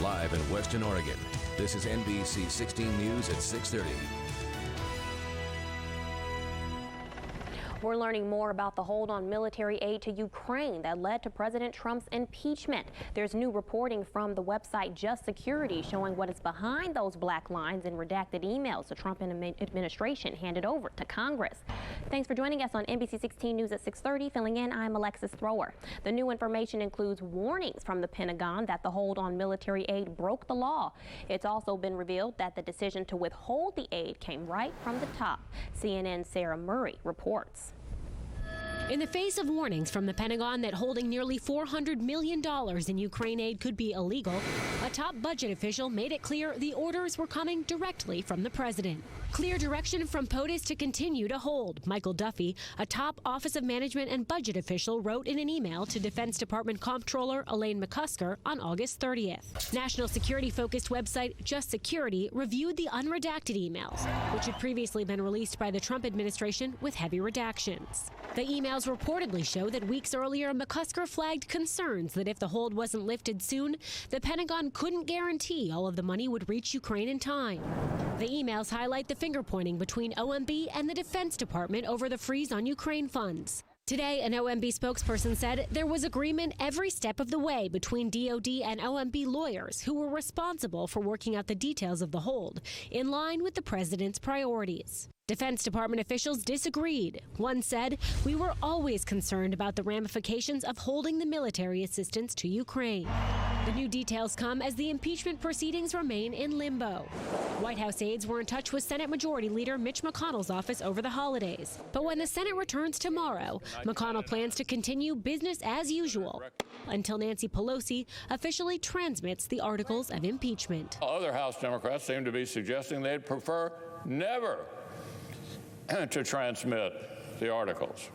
Live in Western Oregon, this is NBC 16 News at 6:30. We're learning more about the hold on military aid to Ukraine that led to President Trump's impeachment. There's new reporting from the website Just Security showing what is behind those black lines and redacted emails the Trump administration handed over to Congress. Thanks for joining us on NBC 16 News at 6:30. Filling in, I'm Alexis Thrower. The new information includes warnings from the Pentagon that the hold on military aid broke the law. It's also been revealed that the decision to withhold the aid came right from the top. CNN's Sarah Murray reports. In the face of warnings from the Pentagon that holding nearly $400 million in Ukraine aid could be illegal, a top budget official made it clear the orders were coming directly from the president. Clear direction from POTUS to continue to hold. Michael Duffy, a top Office of Management and Budget official, wrote in an email to Defense Department Comptroller Elaine McCusker on August 30th. National security-focused website Just Security reviewed the unredacted emails, which had previously been released by the Trump administration with heavy redactions. The emails reportedly show that weeks earlier, McCusker flagged concerns that if the hold wasn't lifted soon, the Pentagon couldn't guarantee all of the money would reach Ukraine in time. The emails highlight the finger-pointing between OMB and the Defense Department over the freeze on Ukraine funds. Today, an OMB spokesperson said there was agreement every step of the way between DOD and OMB lawyers who were responsible for working out the details of the hold, in line with the president's priorities. Defense Department officials disagreed. One said, "We were always concerned about the ramifications of holding the military assistance to Ukraine." The new details come as the impeachment proceedings remain in limbo. White House aides were in touch with Senate Majority Leader Mitch McConnell's office over the holidays. But when the Senate returns tomorrow, McConnell plans to continue business as usual until Nancy Pelosi officially transmits the articles of impeachment. Other House Democrats seem to be suggesting they'd prefer never to transmit the articles.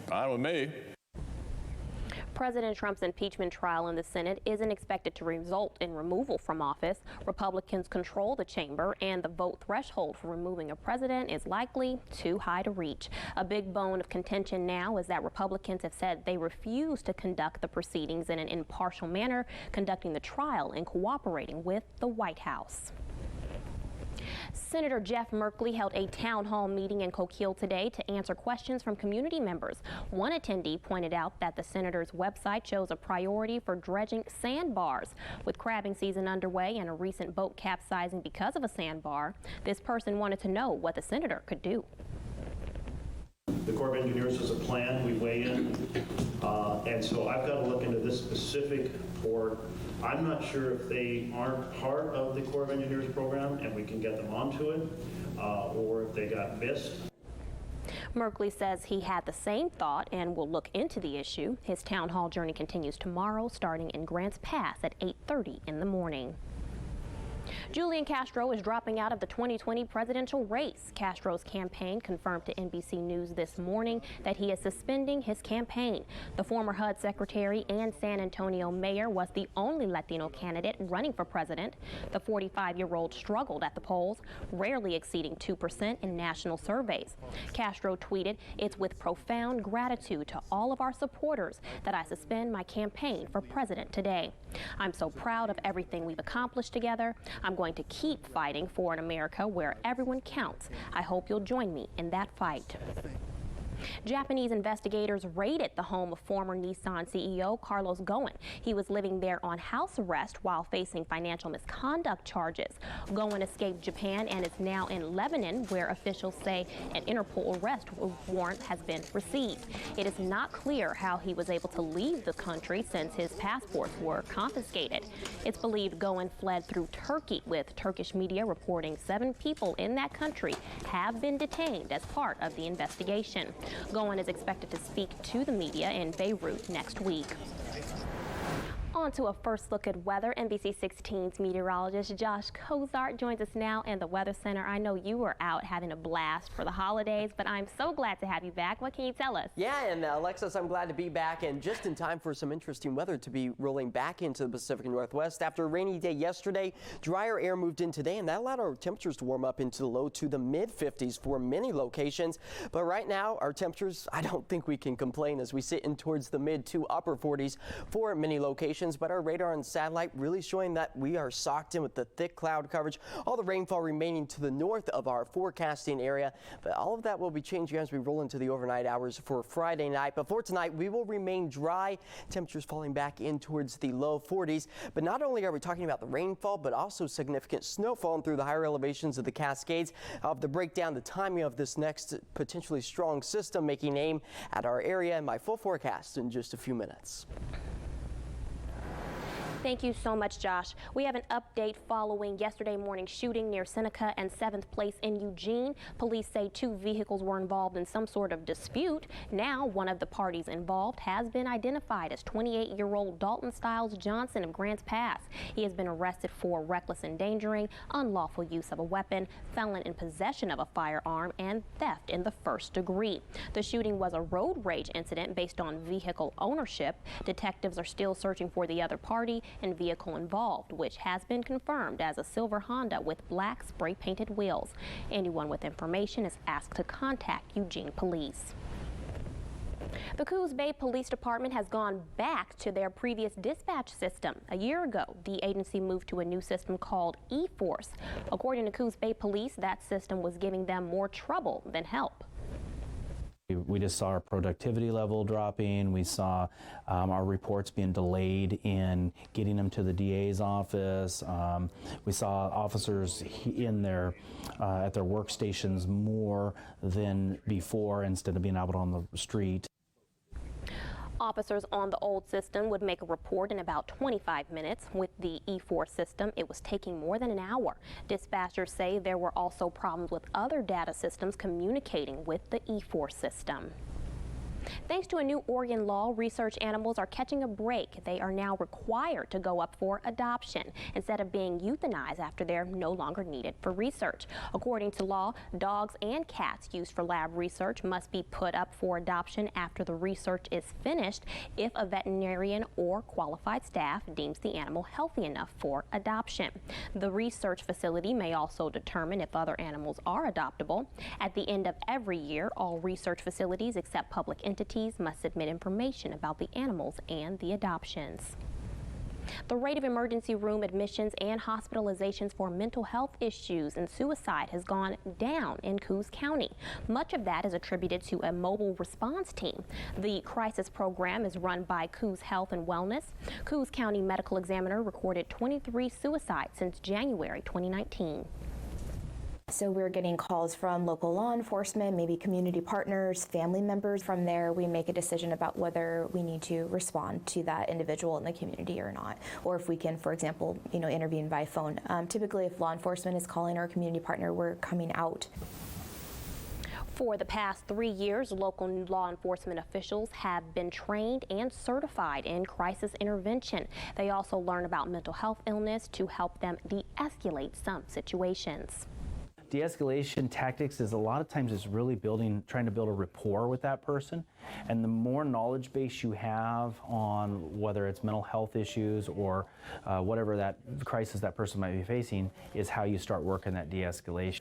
Fine with me. President Trump's impeachment trial in the Senate isn't expected to result in removal from office. Republicans control the chamber, and the vote threshold for removing a president is likely too high to reach. A big bone of contention now is that Republicans have said they refuse to conduct the proceedings in an impartial manner, conducting the trial and cooperating with the White House. Senator Jeff Merkley held a town hall meeting in Coquille today to answer questions from community members. One attendee pointed out that the senator's website shows a priority for dredging sandbars. With crabbing season underway and a recent boat capsizing because of a sandbar, this person wanted to know what the senator could do. The Corps of Engineers has a plan. We weigh in, and so I've got to look into this specific port. I'm not sure if they aren't part of the Corps of Engineers program and we can get them onto it, or if they got missed. Merkley says he had the same thought and will look into the issue. His town hall journey continues tomorrow, starting in Grants Pass at 8:30 in the morning. Julian Castro is dropping out of the 2020 presidential race. Castro's campaign confirmed to NBC News this morning that he is suspending his campaign. The former HUD secretary and San Antonio mayor was the only Latino candidate running for president. The 45-year-old struggled at the polls, rarely exceeding 2% in national surveys. Castro tweeted, "It's with profound gratitude to all of our supporters that I suspend my campaign for president today. I'm so proud of everything we've accomplished together. I'm going to keep fighting for an America where everyone counts. I hope you'll join me in that fight." Japanese investigators raided the home of former Nissan CEO Carlos Ghosn. He was living there on house arrest while facing financial misconduct charges. Ghosn escaped Japan and is now in Lebanon, where officials say an Interpol arrest warrant has been received. It is not clear how he was able to leave the country since his passports were confiscated. It's believed Ghosn fled through Turkey, with Turkish media reporting 7 people in that country have been detained as part of the investigation. Ghosn is expected to speak to the media in Beirut next week. On to a first look at weather. NBC 16's meteorologist Josh Cozart joins us now in the Weather Center. I know you were out having a blast for the holidays, but I'm so glad to have you back. What can you tell us? Yeah, and Alexis, I'm glad to be back, and just in time for some interesting weather to be rolling back into the Pacific Northwest. After a rainy day yesterday, drier air moved in today, and that allowed our temperatures to warm up into the low to the mid-50s for many locations. But right now, our temperatures, I don't think we can complain as we sit in towards the mid to upper 40s for many locations. conditions, but our radar and satellite really showing that we are socked in with the thick cloud coverage. All the rainfall remaining to the north of our forecasting area, but all of that will be changing as we roll into the overnight hours for Friday night. But for tonight, we will remain dry. Temperatures falling back in towards the low 40s. But not only are we talking about the rainfall, but also significant snow falling through the higher elevations of the Cascades. I'll have to break down the timing of this next potentially strong system making aim at our area and my full forecast in just a few minutes. Thank you so much, Josh. We have an update following yesterday morning shooting near Seneca and 7th Place in Eugene. Police say 2 vehicles were involved in some sort of dispute. Now, one of the parties involved has been identified as 28-year-old Dalton Stiles Johnson of Grants Pass. He has been arrested for reckless endangering, unlawful use of a weapon, felon in possession of a firearm, and theft in the 1st degree. The shooting was a road rage incident based on vehicle ownership. Detectives are still searching for the other party and vehicle involved, which has been confirmed as a silver Honda with black spray-painted wheels. Anyone with information is asked to contact Eugene Police. The Coos Bay Police Department has gone back to their previous dispatch system. A year ago, the agency moved to a new system called eForce. According to Coos Bay Police, that system was giving them more trouble than help. We just saw our productivity level dropping. We saw our reports being delayed in getting them to the DA's office. We saw officers in their at their workstations more than before instead of being out on the street. Officers on the old system would make a report in about 25 minutes. With the E4 system, it was taking more than an hour. Dispatchers say there were also problems with other data systems communicating with the E4 system. Thanks to a new Oregon law, research animals are catching a break. They are now required to go up for adoption instead of being euthanized after they're no longer needed for research. According to law, dogs and cats used for lab research must be put up for adoption after the research is finished if a veterinarian or qualified staff deems the animal healthy enough for adoption. The research facility may also determine if other animals are adoptable. At the end of every year, all research facilities except public entities must submit information about the animals and the adoptions. The rate of emergency room admissions and hospitalizations for mental health issues and suicide has gone down in Coos County. Much of that is attributed to a mobile response team. The crisis program is run by Coos Health and Wellness. Coos County Medical Examiner recorded 23 suicides since January 2019. So we're getting calls from local law enforcement, maybe community partners, family members. From there, we make a decision about whether we need to respond to that individual in the community or not, or if we can, for example, intervene by phone. Typically, if law enforcement is calling our community partner, we're coming out. For the past 3 years, local law enforcement officials have been trained and certified in crisis intervention. They also learn about mental health illness to help them de-escalate some situations. De-escalation tactics is a lot of times is really trying to build a rapport with that person, and the more knowledge base you have on whether it's mental health issues or whatever that crisis that person might be facing is how you start working that de-escalation.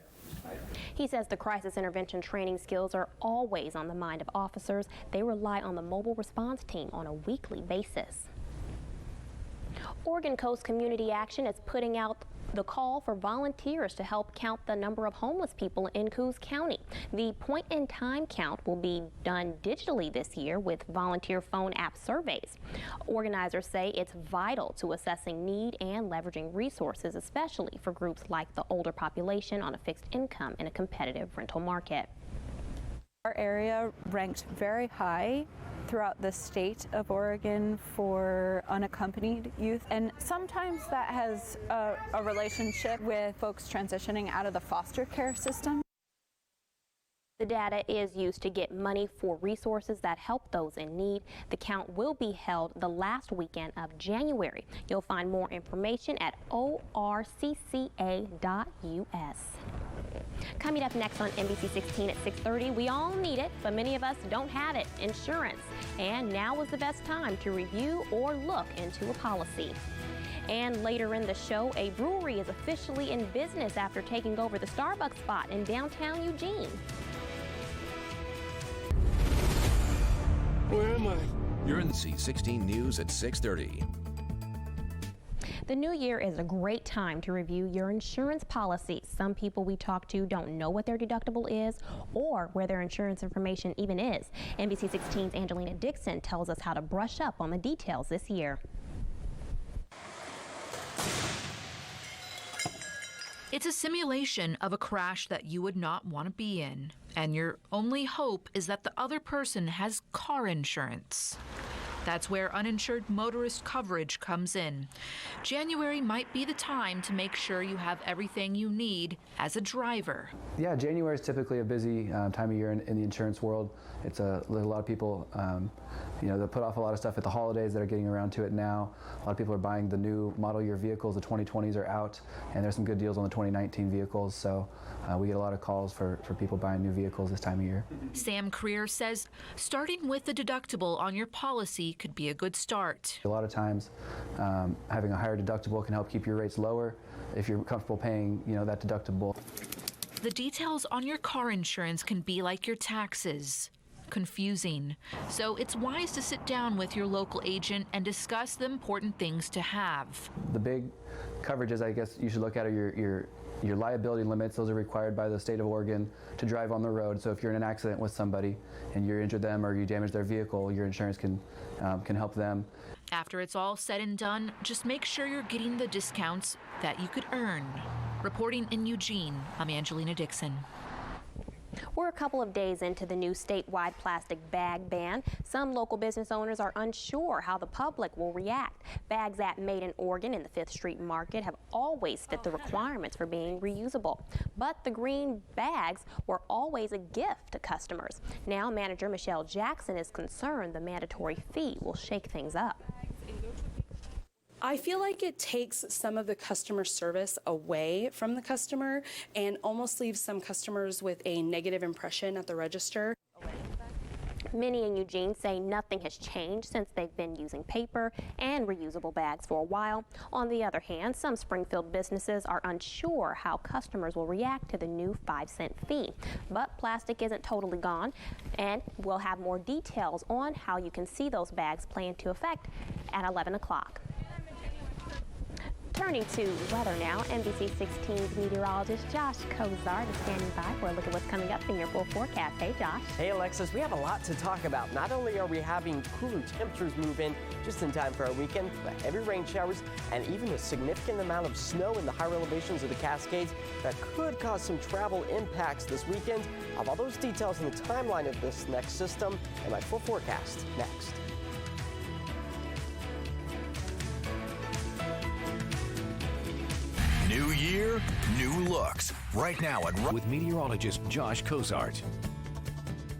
He says the crisis intervention training skills are always on the mind of officers. They rely on the mobile response team on a weekly basis. Oregon Coast Community Action is putting out the call for volunteers to help count the number of homeless people in Coos County. The point-in-time count will be done digitally this year with volunteer phone app surveys. Organizers say it's vital to assessing need and leveraging resources, especially for groups like the older population on a fixed income in a competitive rental market. Our area ranked very high throughout the state of Oregon for unaccompanied youth, and sometimes that has a relationship with folks transitioning out of the foster care system. The data is used to get money for resources that help those in need. The count will be held the last weekend of January. You'll find more information at orcca.us. Coming up next on NBC 16 at 6:30, we all need it, but many of us don't have it, insurance. And now is the best time to review or look into a policy. And later in the show, a brewery is officially in business after taking over the Starbucks spot in downtown Eugene. Where am I? You're in the NBC 16 News at 6:30. The new year is a great time to review your insurance policy. Some people we talk to don't know what their deductible is or where their insurance information even is. NBC 16's Angelina Dixon tells us how to brush up on the details this year. It's a simulation of a crash that you would not want to be in, and your only hope is that the other person has car insurance. That's where uninsured motorist coverage comes in. January might be the time to make sure you have everything you need as a driver. Yeah, January is typically a busy time of year in the insurance world. It's a lot of people, they put off a lot of stuff at the holidays that are getting around to it now. A lot of people are buying the new model year vehicles. The 2020s are out, and there's some good deals on the 2019 vehicles. So we get a lot of calls for people buying new vehicles this time of year. Sam Creer says starting with the deductible on your policy could be a good start. A lot of times, having a higher deductible can help keep your rates lower if you're comfortable paying, that deductible. The details on your car insurance can be like your taxes. Confusing. So it's wise to sit down with your local agent and discuss the important things to have. The big coverages I guess you should look at are your liability limits. Those are required by the state of Oregon to drive on the road. So if you're in an accident with somebody and you injure them or you damage their vehicle, your insurance can help them. After it's all said and done, just make sure you're getting the discounts that you could earn. Reporting in Eugene, I'm Angelina Dixon. We're a couple of days into the new statewide plastic bag ban. Some local business owners are unsure how the public will react. Bags at Made in Oregon in the 5th Street Market have always fit the requirements for being reusable. But the green bags were always a gift to customers. Now manager Michelle Jackson is concerned the mandatory fee will shake things up. I feel like it takes some of the customer service away from the customer and almost leaves some customers with a negative impression at the register. Many in Eugene say nothing has changed since they've been using paper and reusable bags for a while. On the other hand, some Springfield businesses are unsure how customers will react to the new 5-cent fee. But plastic isn't totally gone, and we'll have more details on how you can see those bags play into effect at 11 o'clock. Turning to weather now, NBC 16's meteorologist Josh Kozart is standing by for a look at what's coming up in your full forecast. Hey, Josh. Hey, Alexis. We have a lot to talk about. Not only are we having cooler temperatures move in just in time for our weekend, but heavy rain showers and even a significant amount of snow in the higher elevations of the Cascades that could cause some travel impacts this weekend. I'll have all those details in the timeline of this next system and my full forecast next. New year, new looks. Right now with meteorologist Josh Kozart.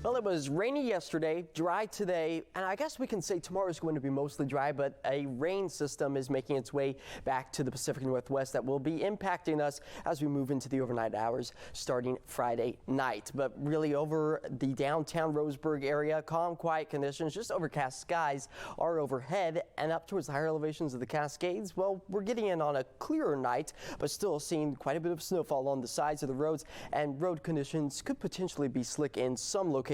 Well, it was rainy yesterday, dry today, and I guess we can say tomorrow is going to be mostly dry, but a rain system is making its way back to the Pacific Northwest that will be impacting us as we move into the overnight hours starting Friday night. But really over the downtown Roseburg area, calm, quiet conditions, just overcast skies are overhead, and up towards the higher elevations of the Cascades, well, we're getting in on a clearer night, but still seeing quite a bit of snowfall on the sides of the roads, and road conditions could potentially be slick in some locations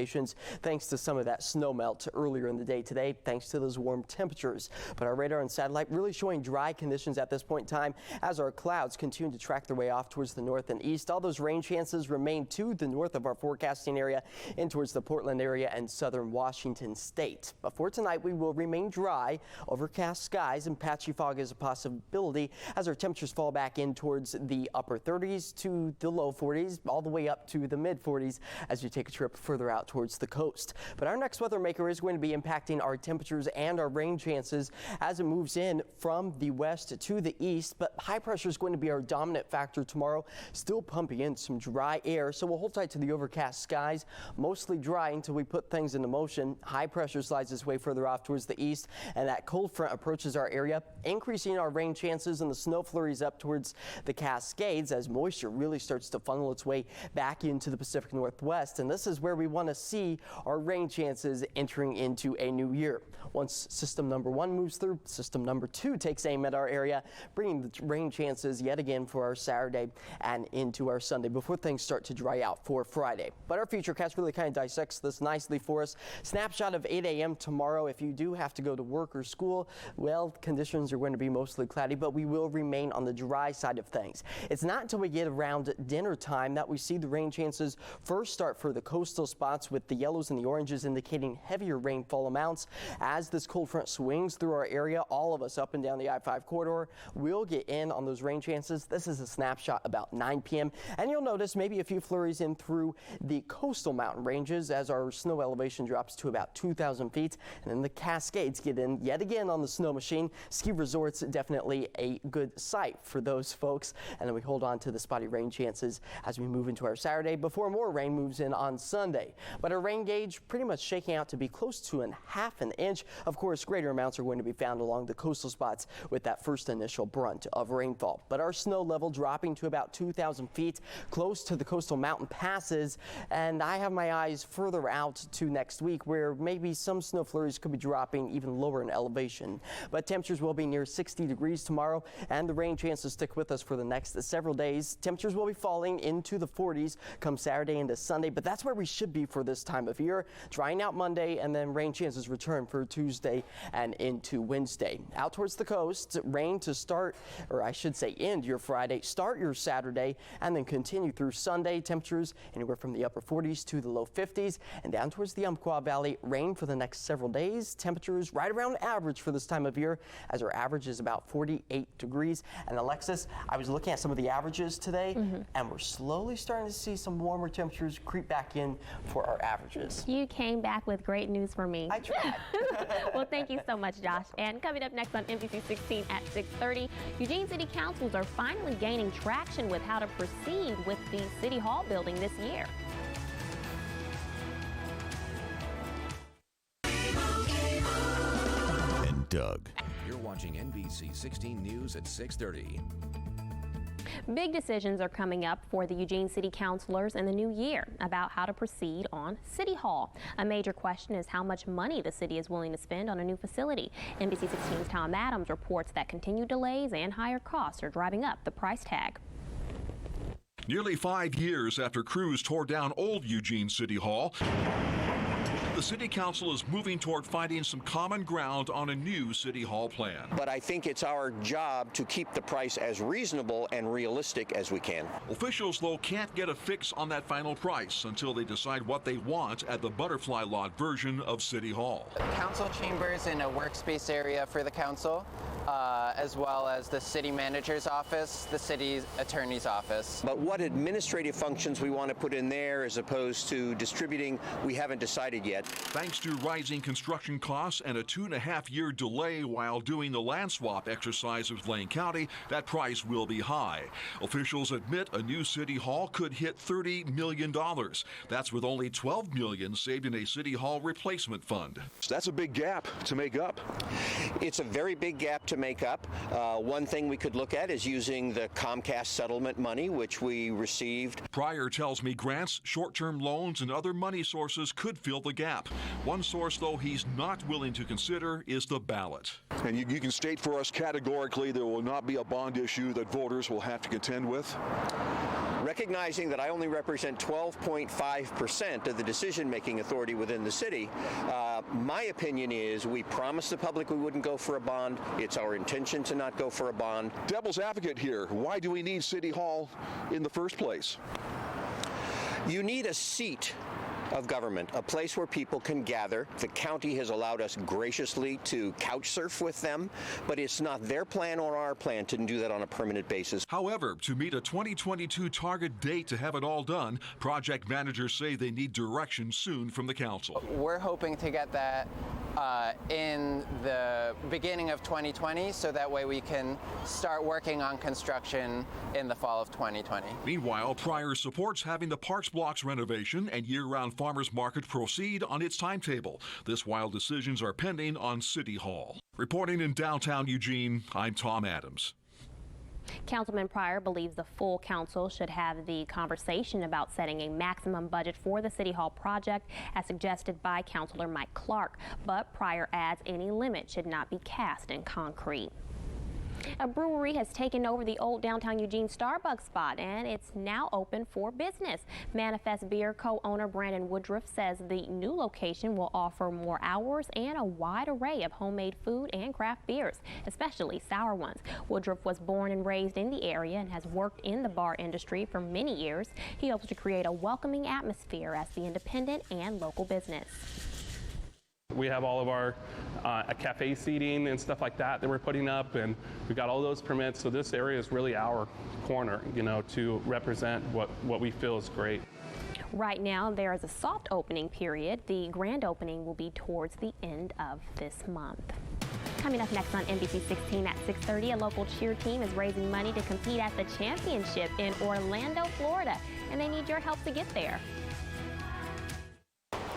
thanks to some of that snow melt earlier in the day today, thanks to those warm temperatures. But our radar and satellite really showing dry conditions at this point in time as our clouds continue to track their way off towards the north and east. All those rain chances remain to the north of our forecasting area and towards the Portland area and southern Washington state. But for tonight, we will remain dry, overcast skies, and patchy fog is a possibility as our temperatures fall back in towards the upper 30s to the low 40s, all the way up to the mid 40s as you take a trip further out towards the coast. But our next weather maker is going to be impacting our temperatures and our rain chances as it moves in from the west to the east. But high pressure is going to be our dominant factor tomorrow, still pumping in some dry air. So we'll hold tight to the overcast skies, mostly dry until we put things into motion. High pressure slides its way further off towards the east, and that cold front approaches our area, increasing our rain chances and the snow flurries up towards the Cascades as moisture really starts to funnel its way back into the Pacific Northwest. And this is where we want to to see our rain chances entering into a new year. Once system number 1 moves through, system number 2 takes aim at our area, bringing the rain chances yet again for our Saturday and into our Sunday before things start to dry out for Friday. But our futurecast really kind of dissects this nicely for us. Snapshot of 8 a.m. tomorrow. If you do have to go to work or school, well, conditions are going to be mostly cloudy, but we will remain on the dry side of things. It's not until we get around dinner time that we see the rain chances first start for the coastal spots, with the yellows and the oranges indicating heavier rainfall amounts. As this cold front swings through our area, all of us up and down the I-5 corridor will get in on those rain chances. This is a snapshot about 9 p.m. and you'll notice maybe a few flurries in through the coastal mountain ranges as our snow elevation drops to about 2,000 feet, and then the Cascades get in yet again on the snow machine. Ski resorts definitely a good sight for those folks, and then we hold on to the spotty rain chances as we move into our Saturday before more rain moves in on Sunday. But our rain gauge pretty much shaking out to be close to ½ an inch. Of course, greater amounts are going to be found along the coastal spots with that first initial brunt of rainfall. But our snow level dropping to about 2,000 feet, close to the coastal mountain passes, and I have my eyes further out to next week where maybe some snow flurries could be dropping even lower in elevation. But temperatures will be near 60 degrees tomorrow, and the rain chances stick with us for the next several days. Temperatures will be falling into the 40s come Saturday into Sunday, but that's where we should be for this time of year. Drying out Monday, and then rain chances return for Tuesday and into Wednesday. Out towards the coast, rain to start, or I should say end your Friday, start your Saturday, and then continue through Sunday. Temperatures anywhere from the upper 40s to the low 50s, and down towards the Umpqua Valley, rain for the next several days. Temperatures right around average for this time of year, as our average is about 48 degrees. And Alexis, I was looking at some of the averages today, and we're slowly starting to see some warmer temperatures creep back in for our averages. You came back with great news for me. I tried. Well, thank you so much, Josh. And coming up next on NBC 16 at 6:30, Eugene City Councils are finally gaining traction with how to proceed with the City Hall building this year. And Doug. You're watching NBC 16 News at 6:30. Big decisions are coming up for the Eugene City Councilors in the new year about how to proceed on City Hall. A major question is how much money the city is willing to spend on a new facility. NBC 16's Tom Adams reports that continued delays and higher costs are driving up the price tag. Nearly 5 years after crews tore down old Eugene City Hall, the City Council is moving toward finding some common ground on a new City Hall plan. But I think it's our job to keep the price as reasonable and realistic as we can. Officials, though, can't get a fix on that final price until they decide what they want at the butterfly lot version of City Hall. Council chambers in a workspace area for the council, as well as the city manager's office, the city attorney's office. But what administrative functions we want to put in there as opposed to distributing, we haven't decided yet. Thanks to rising construction costs and a 2.5-year delay while doing the land swap exercise with Lane County, that price will be high. Officials admit a new City Hall could hit $30 million. That's with only $12 million saved in a City Hall replacement fund. So that's a big gap to make up. It's a very big gap to make up. One thing we could look at is using the Comcast settlement money, which we received. Pryor tells me grants, short-term loans, and other money sources could fill the gap. One source, though, he's not willing to consider is the ballot. And you can state for us categorically there will not be a bond issue that voters will have to contend with? Recognizing that I only represent 12.5% of the decision-making authority within the city, my opinion is we promised the public we wouldn't go for a bond. It's our intention to not go for a bond. Devil's advocate here. Why do we need City Hall in the first place? You need a seat of government, a place where people can gather. The county has allowed us graciously to couch surf with them, but it's not their plan or our plan to do that on a permanent basis. However, to meet a 2022 target date to have it all done, project managers say they need direction soon from the council. We're hoping to get that in the beginning of 2020, so that way we can start working on construction in the fall of 2020. Meanwhile, Pryor supports having the Parks Blocks renovation and year-round farmers market proceed on its timetable. This while decisions are pending on City Hall. Reporting in downtown Eugene, I'm Tom Adams. Councilman Pryor believes the full council should have the conversation about setting a maximum budget for the City Hall project as suggested by Councilor Mike Clark, but Pryor adds any limit should not be cast in concrete. A brewery has taken over the old downtown Eugene Starbucks spot, and it's now open for business. Manifest Beer co-owner Brandon Woodruff says the new location will offer more hours and a wide array of homemade food and craft beers, especially sour ones. Woodruff was born and raised in the area and has worked in the bar industry for many years. He hopes to create a welcoming atmosphere as the independent and local business. We have all of our cafe seating and stuff like that we're putting up, and we got all those permits. So this area is really our corner, you know, to represent what we feel is great. Right now, there is a soft opening period. The grand opening will be towards the end of this month. Coming up next on NBC 16 at 6:30, a local cheer team is raising money to compete at the championship in Orlando, Florida, and they need your help to get there.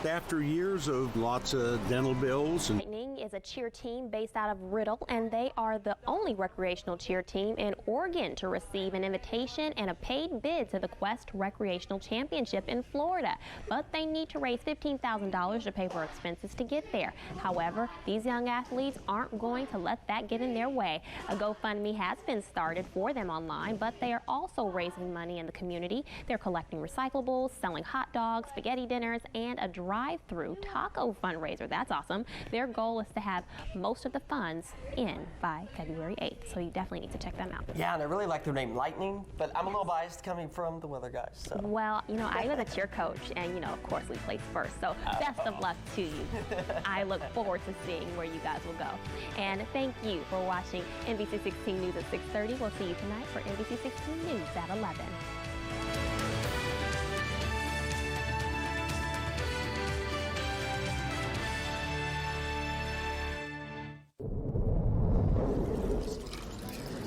After years of lots of dental bills. Lightning is a cheer team based out of Riddle, and they are the only recreational cheer team in Oregon to receive an invitation and a paid bid to the Quest Recreational Championship in Florida. But they need to raise $15,000 to pay for expenses to get there. However, these young athletes aren't going to let that get in their way. A GoFundMe has been started for them online, but they are also raising money in the community. They're collecting recyclables, selling hot dogs, spaghetti dinners, and a drive-through taco fundraiser. That's awesome. Their goal is to have most of the funds in by February 8th, so you definitely need to check them out. Yeah, and I really like their name, Lightning, but I'm a little biased coming from the weather guys. So. Well, you know, I was a cheer coach, and, you know, of course we placed first, so best of luck to you. I look forward to seeing where you guys will go. And thank you for watching NBC 16 News at 6:30. We'll see you tonight for NBC 16 News at 11.